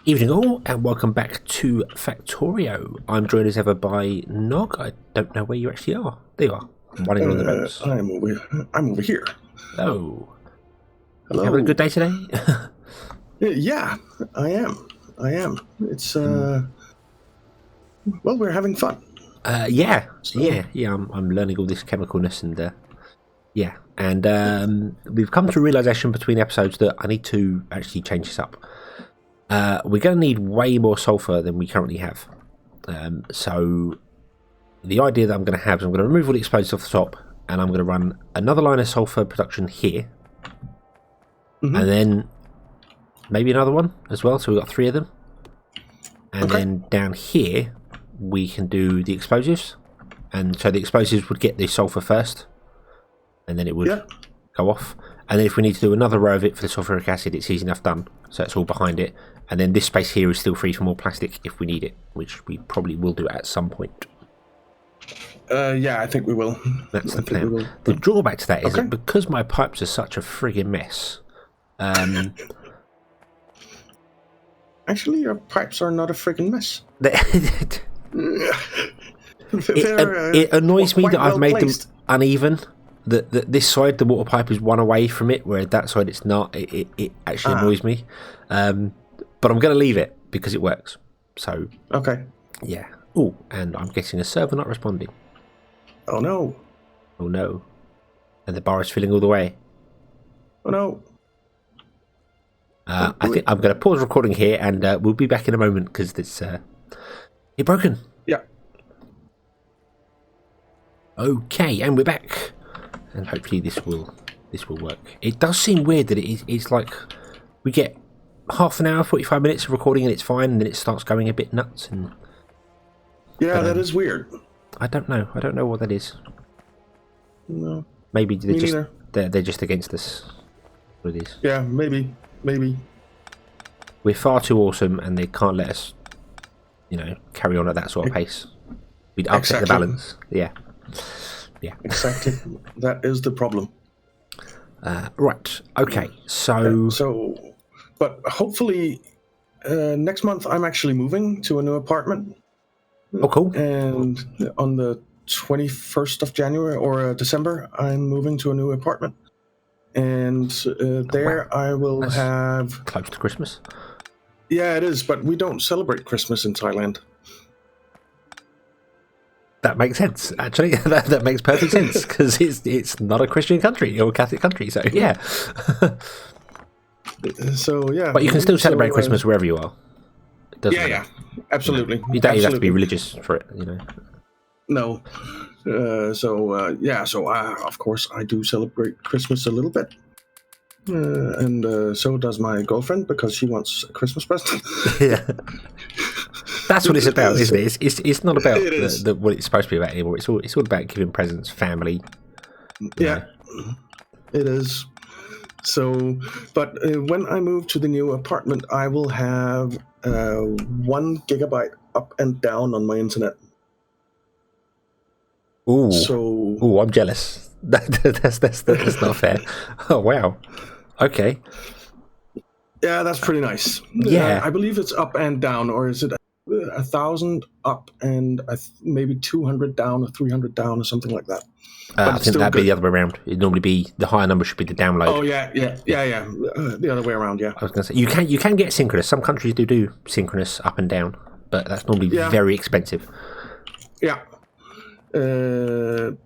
Evening all, and welcome back to Factorio. I'm joined as ever by NOG. I don't know where you actually are. There you are. I'm running on the boats. I'm over here. Hello. Hello. You having a good day today? Yeah, I am. It's well, we're having fun. Yeah. I'm learning all this chemicalness and yeah. And we've come to a realization between episodes that I need to actually change this up. We're going to need way more sulfur than we currently have. So the idea that I'm going to have is I'm going to remove all the explosives off the top, and I'm going to run another line of sulfur production here, and then maybe another one as well. So we've got 3 of them, and then down here we can do the explosives, and so the explosives would get the sulfur first, and then it would go off. And then if we need to do another row of it for the sulfuric acid, it's easy enough done. So it's all behind it. And then this space here is still free for more plastic if we need it, which we probably will do at some point. Yeah, I think we will. That's the plan. The drawback to that is that because my pipes are such a friggin' mess. Actually, your pipes are not a friggin' mess. It annoys me that I've made them uneven. That this side, the water pipe is one away from it, where that side it's not. It actually annoys me. But I'm going to leave it because it works. So yeah. Oh, and I'm getting a server not responding. Oh no! Oh no! And the bar is filling all the way. Oh no! I think I'm going to pause recording here, and we'll be back in a moment because it's broken. Yeah. Okay, and we're back. And hopefully this will work. It does seem weird that it's like we get half an hour, 45 minutes of recording and it's fine, and then it starts going a bit nuts. And yeah, that is weird. I don't know what that is. No, maybe they're just against us. What it is? Yeah, maybe. We're far too awesome, and they can't let us, carry on at that sort of pace. We'd upset the balance. Yeah. Exactly. That is the problem. Right. Okay. So, but hopefully next month I'm actually moving to a new apartment. Oh, cool. And on the 21st of January or December, I'm moving to a new apartment. And I will have... Close to Christmas? Yeah, it is, but we don't celebrate Christmas in Thailand. That makes sense, actually. That makes perfect sense, because it's not a Christian country or a Catholic country, so yeah. So, yeah. But you can still celebrate Christmas wherever you are. It doesn't matter. Yeah, absolutely. You don't even have to be religious for it, No. So of course, I do celebrate Christmas a little bit. And so does my girlfriend, because she wants a Christmas present. Yeah. That's what it's about, isn't it? It's not about what it's supposed to be about anymore. It's all about giving presents, family. Yeah, it is. So, but when I move to the new apartment, I will have 1 gigabyte up and down on my internet. Ooh. So. Ooh, I'm jealous. That's not fair. Oh wow. Okay. Yeah, that's pretty nice. Yeah. I believe it's up and down, or is it 1,000 up and maybe 200 down or 300 down or something like that? I think that'd be the other way around. It'd normally be the higher number should be the download. Oh yeah. The other way around. Yeah. I was going to say you can get synchronous. Some countries do synchronous up and down, but that's normally very expensive. Yeah. But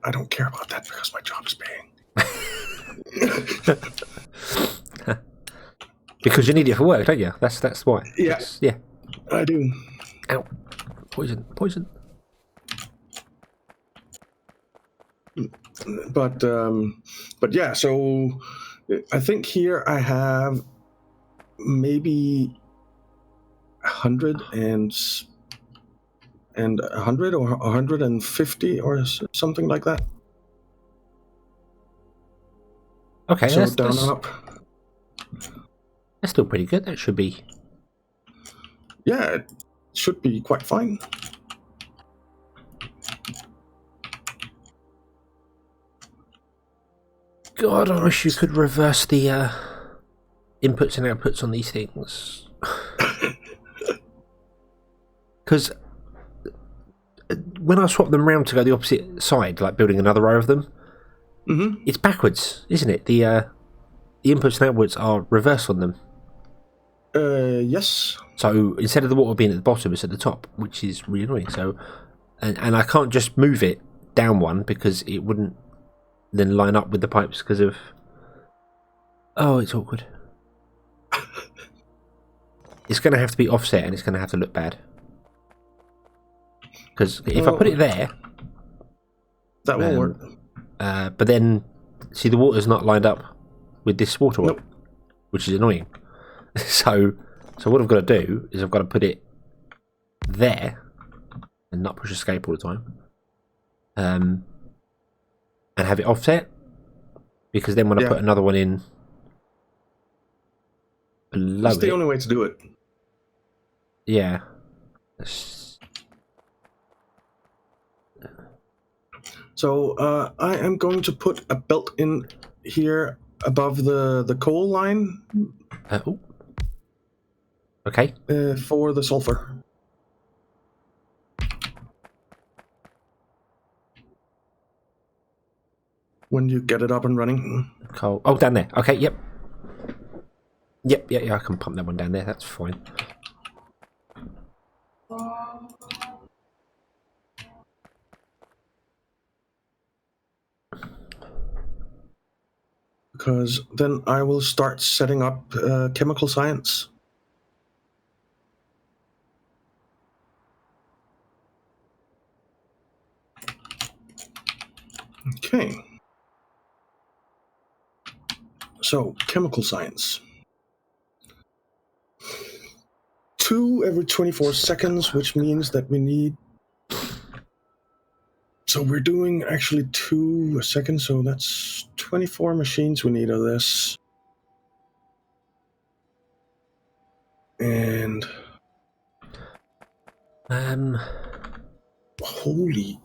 I don't care about that because my job is paying. Because you need it for work, don't you? That's why. Yeah. Yeah. I do. Ow. Poison. But yeah, so I think here I have maybe 100 and 100 or 150 or something like that. Okay, so down and up. That's still pretty good. That should be. Yeah, it should be quite fine. God, I wish you could reverse the inputs and outputs on these things. Because when I swap them round to go the opposite side, like building another row of them, it's backwards, isn't it? The inputs and outputs are reversed on them. Yes. So instead of the water being at the bottom, it's at the top, which is really annoying. So, and I can't just move it down one because it wouldn't then line up with the pipes because of. Oh, it's awkward. It's going to have to be offset, and it's going to have to look bad. Because if I put it there, that won't work. But then, see, the water's not lined up with this waterway, which is annoying. So what I've got to do is I've got to put it there and not push escape all the time, and have it offset. Because then when I put another one in below That's the only way to do it. Yeah. So I am going to put a belt in here above the coal line. Okay. For the sulfur. When you get it up and running. Coal. Oh, down there. Okay. Yep. Yeah. I can pump that one down there. That's fine. Because then I will start setting up chemical science. Okay. So, chemical science. 2 every 24 seconds, which means that we need... So we're doing actually 2 a second, so that's 24 machines we need of this. And... Holy...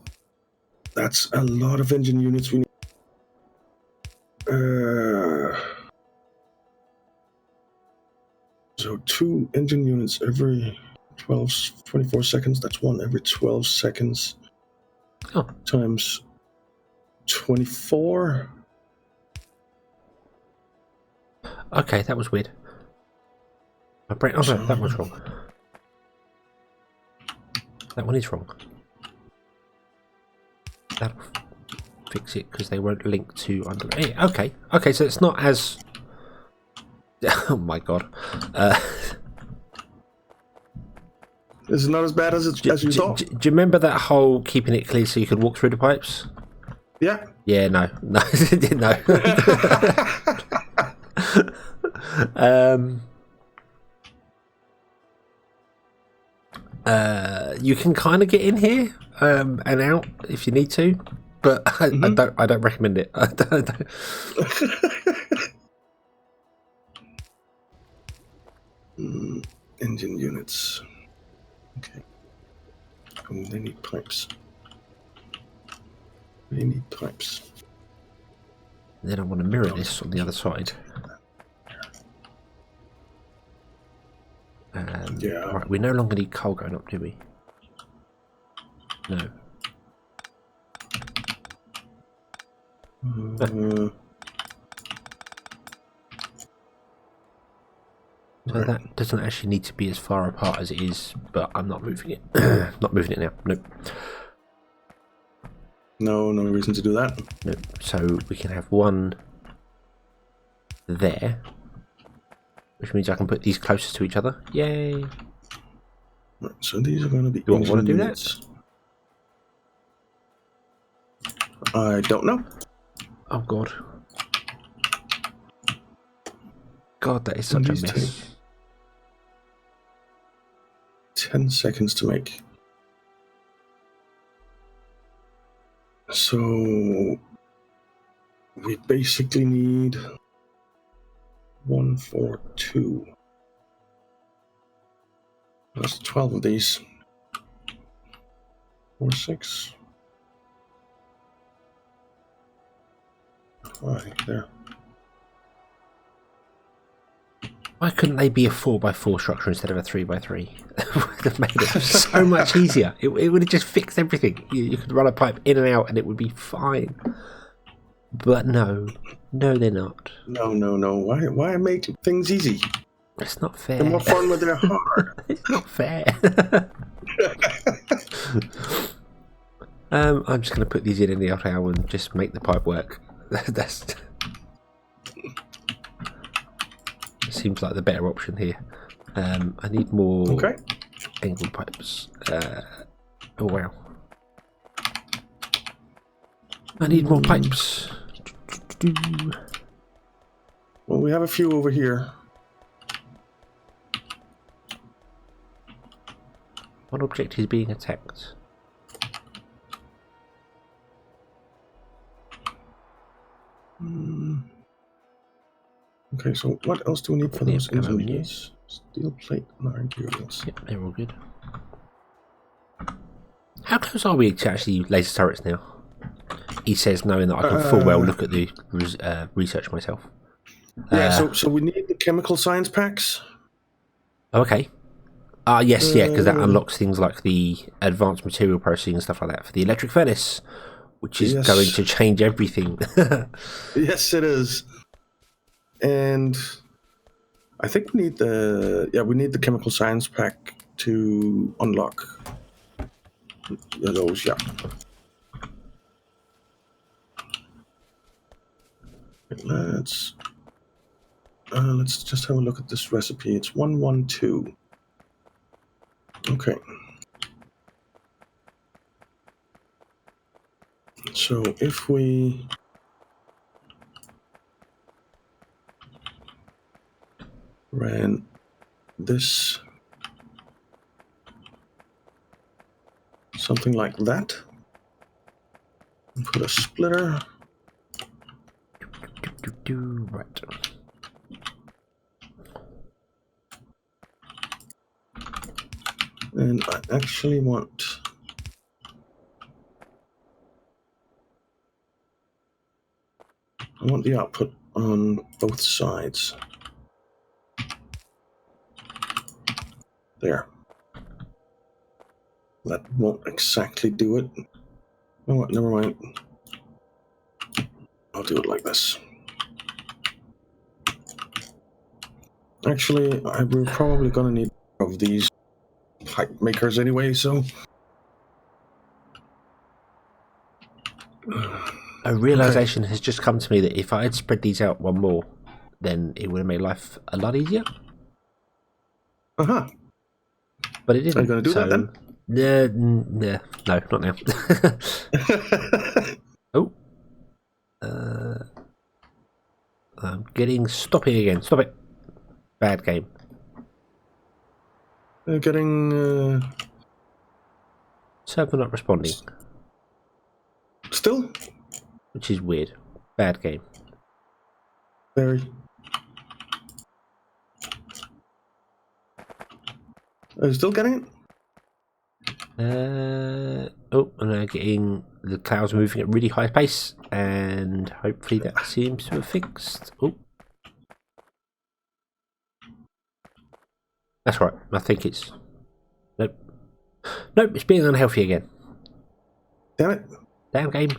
That's a lot of engine units we need. So 2 engine units every 24 seconds. That's 1 every 12 seconds. Oh. Times 24. Okay, that was weird. My brain. Oh no, that one's wrong. That one is wrong. That'll fix it because they won't link to under. Hey, okay, so it's not as. Oh my god. It's not as bad as you thought. Do you remember that whole keeping it clear so you could walk through the pipes? Yeah. Yeah, no. No. You can kind of get in here and out if you need to, but I don't recommend it. I don't. Engine units. Okay. Oh, they need pipes. They need pipes. Then I want to mirror this on the other side. Yeah. Right, we no longer need coal going up, do we? No. So that doesn't actually need to be as far apart as it is, but I'm not moving it. Not moving it now. Nope. No reason to do that. Nope. So we can have one there, which means I can put these closest to each other. Yay! Right, so these are going to be. Do you want to do that? I don't know. Oh god. God, that is such a mess. 10 seconds to make. So we basically need 1, 4, 2. That's 12 of these. 4, 6. Right there. Why couldn't they be a 4x4 structure instead of a 3x3? It would have made it so much easier. It would have just fixed everything. You could run a pipe in and out and it would be fine. But no, they're not. No. Why make things easy? It's not fair. They're more fun when they're hard. It's not fair. I'm just going to put these in the old and just make the pipe work. That's seems like the better option here. I need more angled pipes. Oh wow! I need more pipes. Well, we have a few over here. One object is being attacked. Okay, so what else do we need for those ingenious? Steel plate and iron materials. Yep, they're all good. How close are we to actually laser turrets now? He says, knowing that I can full well look at the research myself. Yeah, so we need the chemical science packs. Okay. Yes, yeah, because that unlocks things like the advanced material processing and stuff like that for the electric furnace, which is going to change everything. Yes, it is. And I think we need the chemical science pack to unlock those. Yeah. Let's just have a look at this recipe. It's 112. Okay. So if we ran this something like that and put a splitter. Right. And I actually want the output on both sides. There. That won't exactly do it. Oh, what? Never mind. I'll do it like this. Actually, we're probably gonna need of these pipe makers anyway, so. A realization has just come to me that if I had spread these out one more, then it would have made life a lot easier. Uh-huh. But it didn't. Are you going to do that then? No, not now. Oh. I'm getting stopping again. Stop it. Bad game. They're getting... Server not responding. Still? Which is weird. Bad game. Very. Are you still getting it? Oh, and now getting the clouds moving at really high pace, and hopefully that seems to have fixed. Oh, that's right. I think it's nope. It's being unhealthy again. Damn it! Damn game.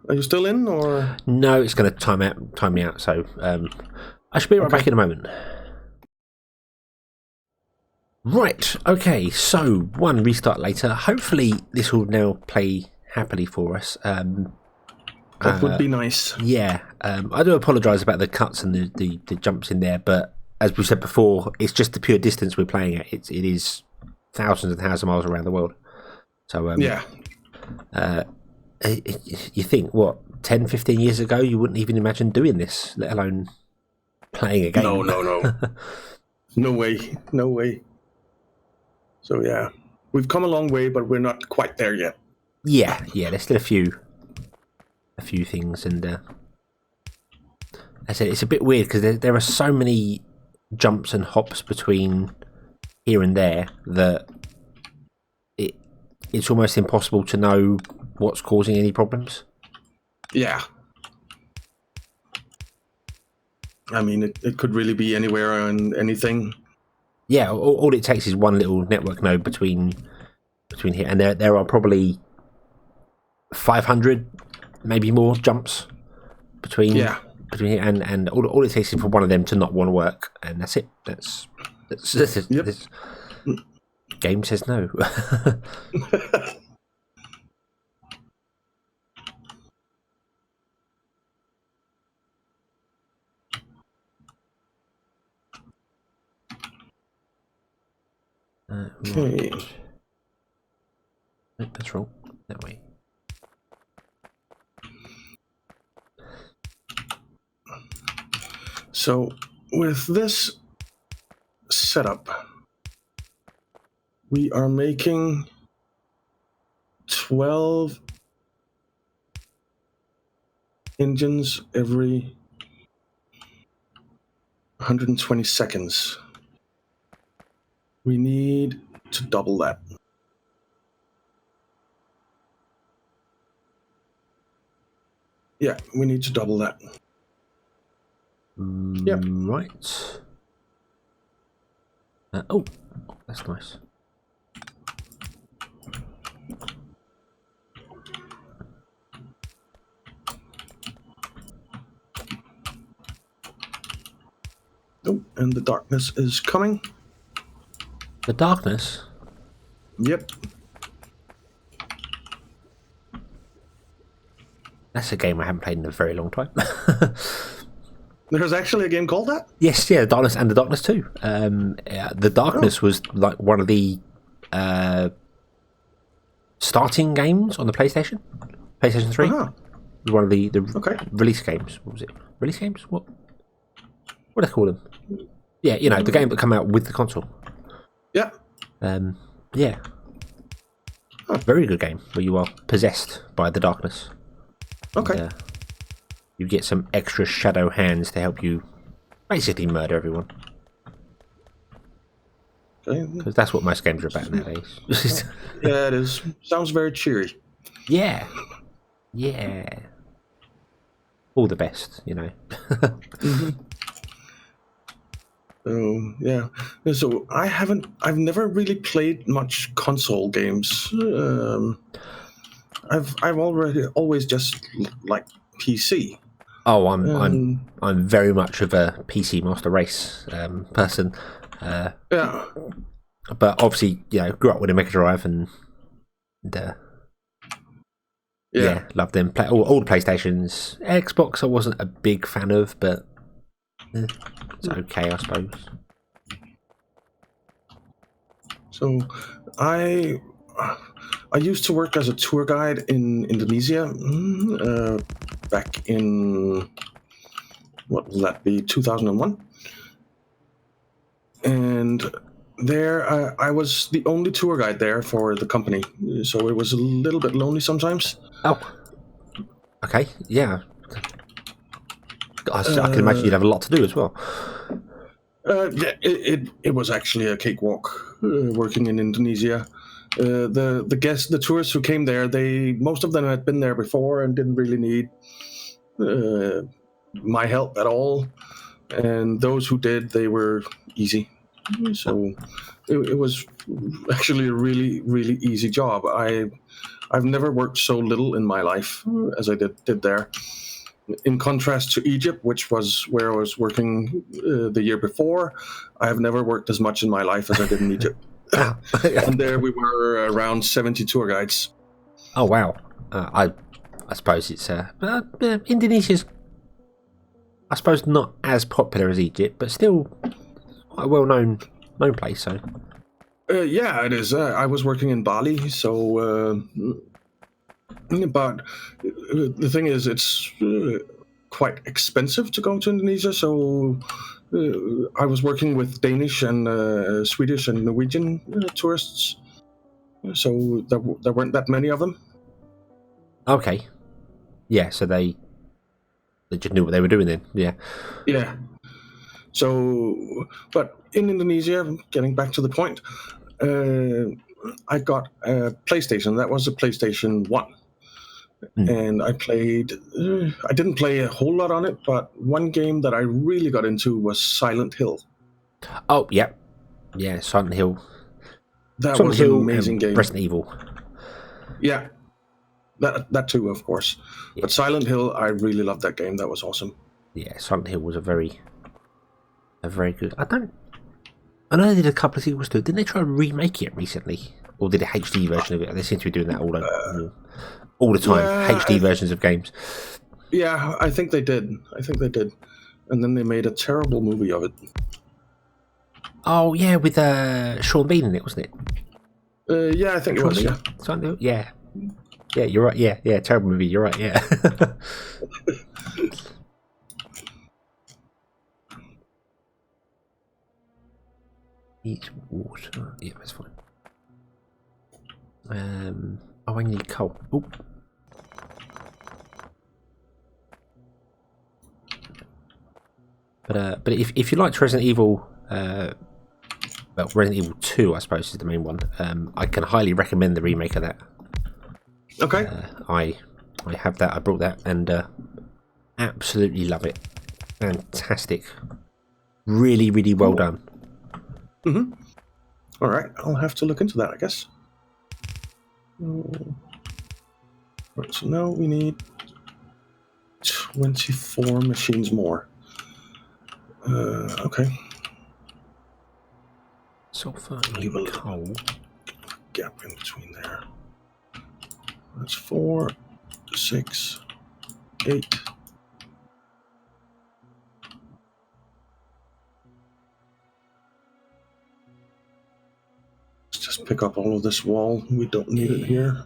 Are you still in, or no? It's going to time me out. So I should be right back in a moment. Right. Okay. So one restart later. Hopefully this will now play happily for us. that would be nice. Yeah. I do apologise about the cuts and the jumps in there, but as we said before, it's just the pure distance we're playing at. It is thousands and thousands of miles around the world. So yeah. You think, what, 10, 15 years ago, you wouldn't even imagine doing this, let alone playing a game. No. No way. So, yeah. We've come a long way, but we're not quite there yet. Yeah, there's still a few things, and as I said, it's a bit weird, because there are so many jumps and hops between here and there that it's almost impossible to know what's causing any problems. Yeah. I mean, it could really be anywhere and anything. Yeah, all it takes is one little network node between here, and there are probably 500, maybe more jumps between here, and all it takes is for one of them to not want to work, and that's it. That's Yep. this game says no. Okay. Right. That's wrong. That way. So with this setup, we are making 12 engines every 120 seconds. We need to double that. Yeah, we need to double that. Yep. Right. Oh, that's nice. Oh, and the darkness is coming. The darkness? Yep. That's a game I haven't played in a very long time. There's actually a game called that? Yes, yeah, Darkness and the Darkness 2. The Darkness was like one of the starting games on the PlayStation 3. Uh-huh. One of the Okay. release games. What was it? Release games? What do they call them? Yeah, you know, the game that come out with the console. Yeah. Yeah. Very good game where you are possessed by the darkness. Okay. And, you get some extra shadow hands to help you basically murder everyone. Okay. Because that's what most games are about nowadays. Yeah, it is. Sounds very cheery. Yeah. Yeah. All the best, you know. Yeah. So I've never really played much console games. I've always just liked PC. Oh, I'm very much of a PC Master Race person. Yeah. But obviously, you know, grew up with a Mega Drive and yeah, loved them. All the PlayStations. Xbox I wasn't a big fan of, but it's okay, I suppose. So I used to work as a tour guide in Indonesia back in, what will that be, 2001? And there I was the only tour guide there for the company, so it was a little bit lonely sometimes. Oh, okay, yeah. I can imagine you'd have a lot to do as well. Yeah, it was actually a cakewalk working in Indonesia. The guests, the tourists who came there, most of them had been there before and didn't really need my help at all. And those who did, they were easy. So it was actually a really, really easy job. I've never worked so little in my life as I did there. In contrast to Egypt, which was where I was working the year before, I have never worked as much in my life as I did in Egypt. And there we were around 70 tour guides. Oh wow! I suppose it's Indonesia's, I suppose, not as popular as Egypt, but still quite a well-known place. So yeah, it is. I was working in Bali, so but the thing is, it's quite expensive to go to Indonesia. So I was working with Danish and Swedish and Norwegian tourists. So there weren't that many of them. okay, yeah. So they just knew what they were doing then. Yeah. Yeah. So, but in Indonesia, getting back to the point, I got a PlayStation. That was a PlayStation 1. And I played. I didn't play a whole lot on it, but one game that I really got into was Silent Hill. Oh, yeah. Yeah, Silent Hill. That Silent was Hill an amazing game. Resident Evil. Yeah, that too, of course. Yeah. But Silent Hill, I really loved that game. That was awesome. Yeah, Silent Hill was a very good. I know they did a couple of sequels to it. Didn't they try to remake it recently, or did a HD version of it? They seem to be doing that all the time. Yeah, HD versions of games. Yeah, I think they did. And then they made a terrible movie of it. Oh yeah, with Sean Bean in it, wasn't it? Yeah, I think it was. Yeah. Silent Hill? Yeah. Yeah, you're right. Yeah, terrible movie. You're right. Yeah. Eat water. Yeah, that's fine. Oh, I need coal. Oh. But if you liked Resident Evil, well, Resident Evil 2, I suppose, is the main one. I can highly recommend the remake of that. Okay. I have that. I brought that and absolutely love it. Fantastic. Really, really well done. Mm-hmm. All right, I'll have to look into that, I guess. Right, so now we need 24 machines more. Okay. Sulfur Leave a and little coal. gap in between there. That's 4, 6, 8. Let's just pick up all of this wall. We don't need it here.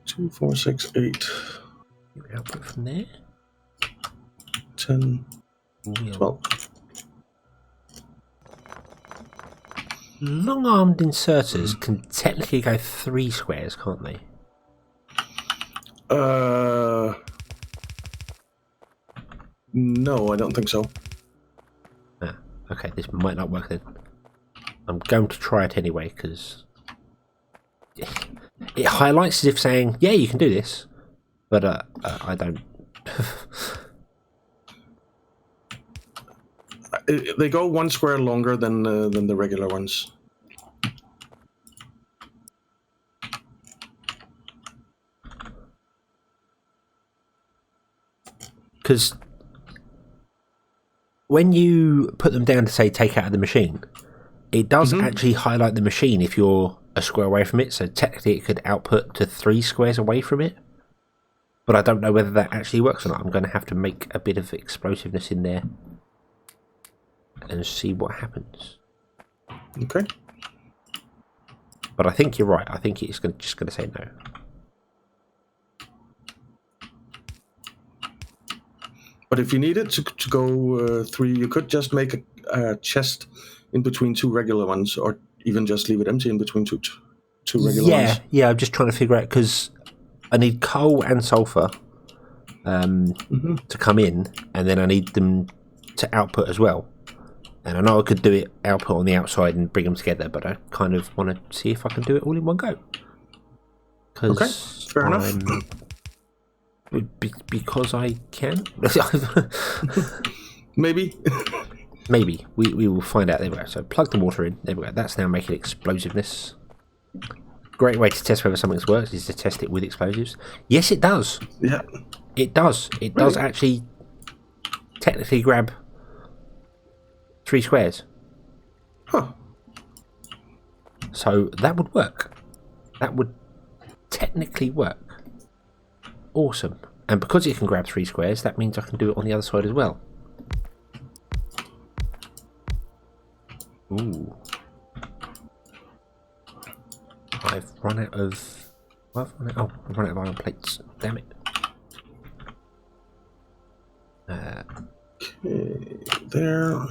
2, 4, 6, 8. Output from there. 10, 12. Long-armed inserters can technically go 3 squares, can't they? No, I don't think so. Ah, okay, this might not work then. I'm going to try it anyway, because it highlights as if saying, yeah, you can do this, but I don't. They go 1 square longer than the regular ones. Because when you put them down to say take out of the machine, it does actually highlight the machine if you're a square away from it. So technically it could output to 3 squares away from it. But I don't know whether that actually works or not. I'm going to have to make a bit of explosiveness in there and see what happens. Okay. But I think you're right. I think it's just going to say no. But if you needed to go 3, you could just make a chest in between 2 regular ones, or even just leave it empty in between two regular ones. Yeah, I'm just trying to figure out, because I need coal and sulfur to come in, and then I need them to output as well. And I know I could do it output on the outside and bring them together, but I kind of want to see if I can do it all in one go. Okay, fair enough. Because I can. Maybe. Maybe. We will find out. There we go. So plug the water in. There we go. That's now making explosiveness. Great way to test whether something works is to test it with explosives. Yes, it does. Yeah. It does. It does actually technically grab 3 squares. Huh. So that would work. That would technically work. Awesome. And because it can grab 3 squares, that means I can do it on the other side as well. Ooh. I've run out of... I've run out of iron plates. Damn it. Okay, there.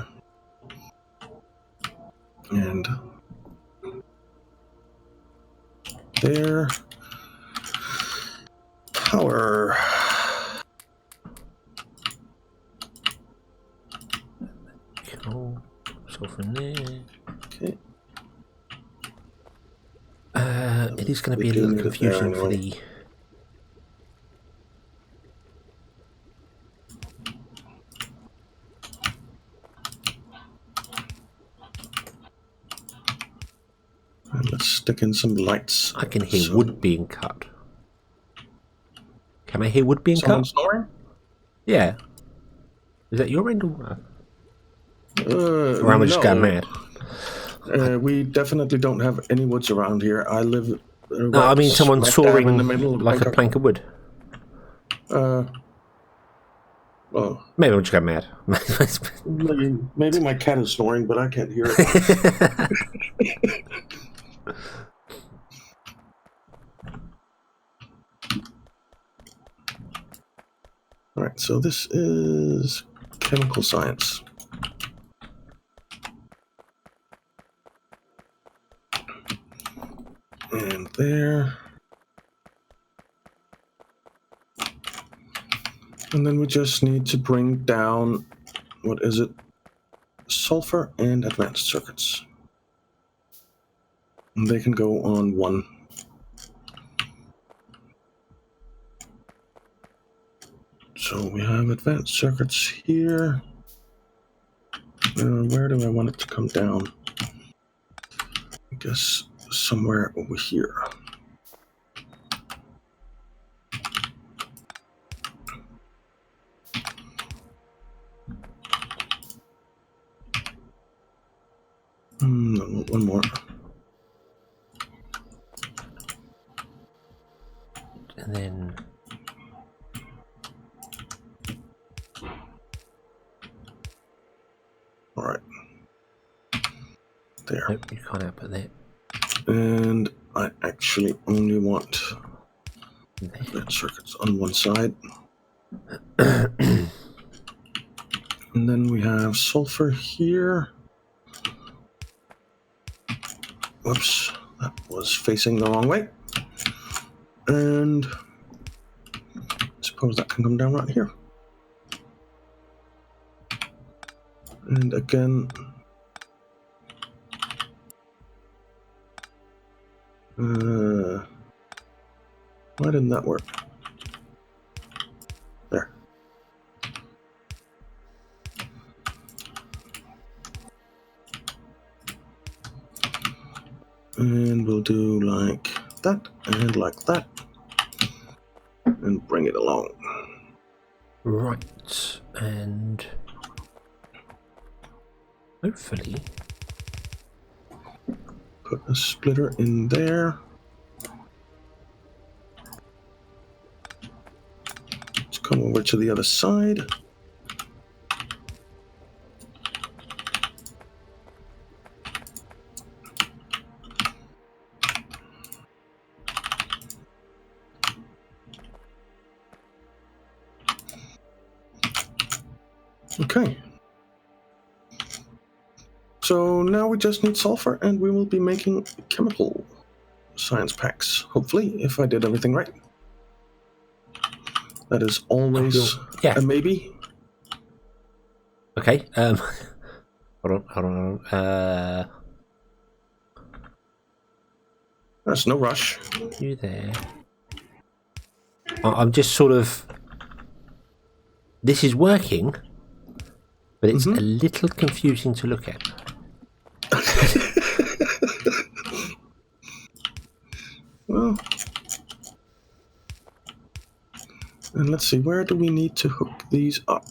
And there. Power. Coal, sulfur in there. Okay. It is going to be a do little need it there confusing for anyway. the. And let's stick in some lights. I can hear wood being cut. Can I hear wood being Someone cut? snoring? Yeah. Is that your end or am I just no. going mad? We definitely don't have any woods around here. I live No, I mean someone smack dab in the sawing middle of like a Bangkok. plank of wood. Well, Maybe I'm just going mad. maybe my cat is snoring, but I can't hear it. All right, so this is chemical science. And there. And then we just need to bring down, what is it? Sulfur and advanced circuits. And they can go on one. So we have advanced circuits here. Where do I want it to come down? I guess somewhere over here. One more. And then. All right. There. Nope, you can't output that. And I actually only want advanced circuits on one side. And then we have sulfur here. Whoops, that was facing the wrong way. And I suppose that can come down right here. And again, why didn't that work? There. And we'll do like that and like that. And bring it along. Right, and hopefully put a splitter in there. Let's come over to the other side. Okay. So now we just need sulfur and we will be making chemical science packs. Hopefully, if I did everything right. That is always a maybe. Okay. Hold on. There's no rush. You there? I'm just sort of. This is working, but it's a little confusing to look at. Well, and let's see, where do we need to hook these up?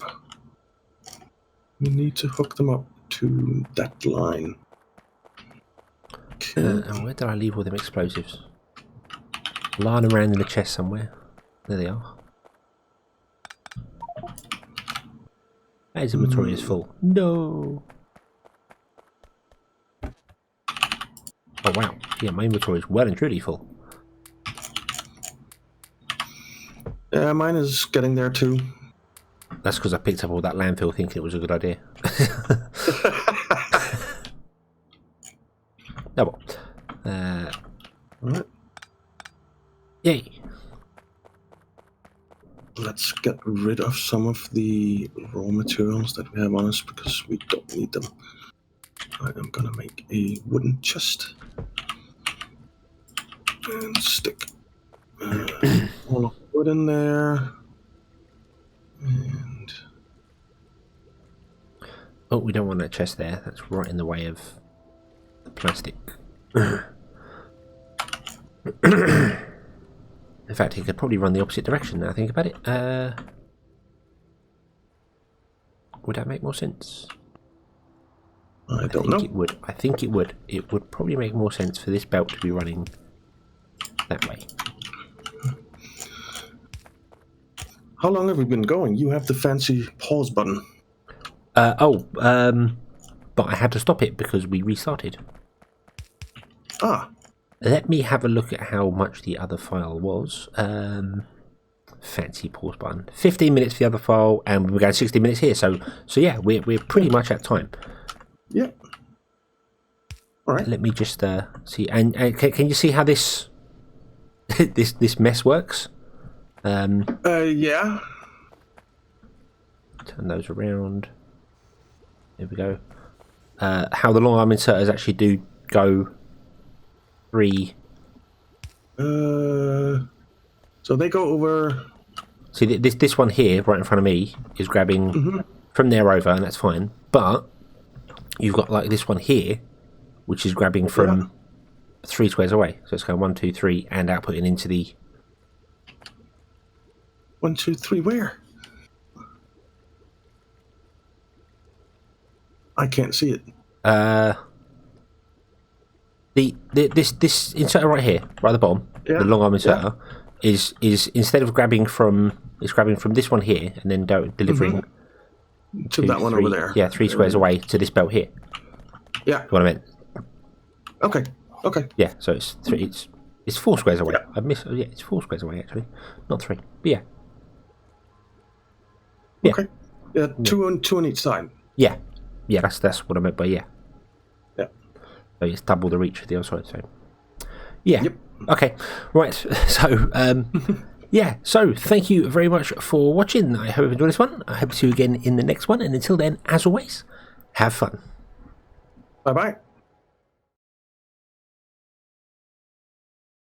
We need to hook them up to that line. Okay. And where did I leave all them explosives? Lying around in the chest somewhere. There they are. His inventory is full. No. Oh wow. Yeah, my inventory is well and truly full. Yeah, mine is getting there too. That's because I picked up all that landfill thinking it was a good idea. Oh well. Alright. Yay. Let's get rid of some of the raw materials that we have on us because we don't need them. I am gonna make a wooden chest and stick all of the wood in there. And oh, we don't want that chest there. That's right in the way of the plastic. In fact, he could probably run the opposite direction now I think about it. Would that make more sense? I don't know. It would. I think it would. It would probably make more sense for this belt to be running that way. How long have we been going? You have the fancy pause button. But I had to stop it because we restarted. Ah. Let me have a look at how much the other file was. Fancy pause button. 15 minutes for the other file, and we're going 60 minutes here. So yeah, we're pretty much at time. Yeah. All right. Let me just see. And can you see how this this mess works? Yeah. Turn those around. There we go. How the long arm inserters actually do go 3. So they go over. See, this one here, right in front of me, is grabbing from there over, and that's fine. But you've got like this one here, which is grabbing from 3 squares away. So it's going 1, 2, 3, and outputting into the 1, 2, 3. Where? I can't see it. This inserter right here, right at the bottom, the long arm inserter, is instead of grabbing from this one here and then delivering to that one over there. Yeah, 3 squares away to this belt here. Yeah. What I meant. Okay. Yeah, so it's 3. It's 4 squares away. Yeah. It's 4 squares away actually, not 3. But yeah. Okay. Yeah, two on each side. Yeah. Yeah, that's what I meant by yeah. Yeah. So it's double the reach of the other side. So yeah. Yep. Okay. Right. So yeah. So thank you very much for watching. I hope you enjoyed this one. I hope to see you again in the next one. And until then, as always, have fun. Bye bye.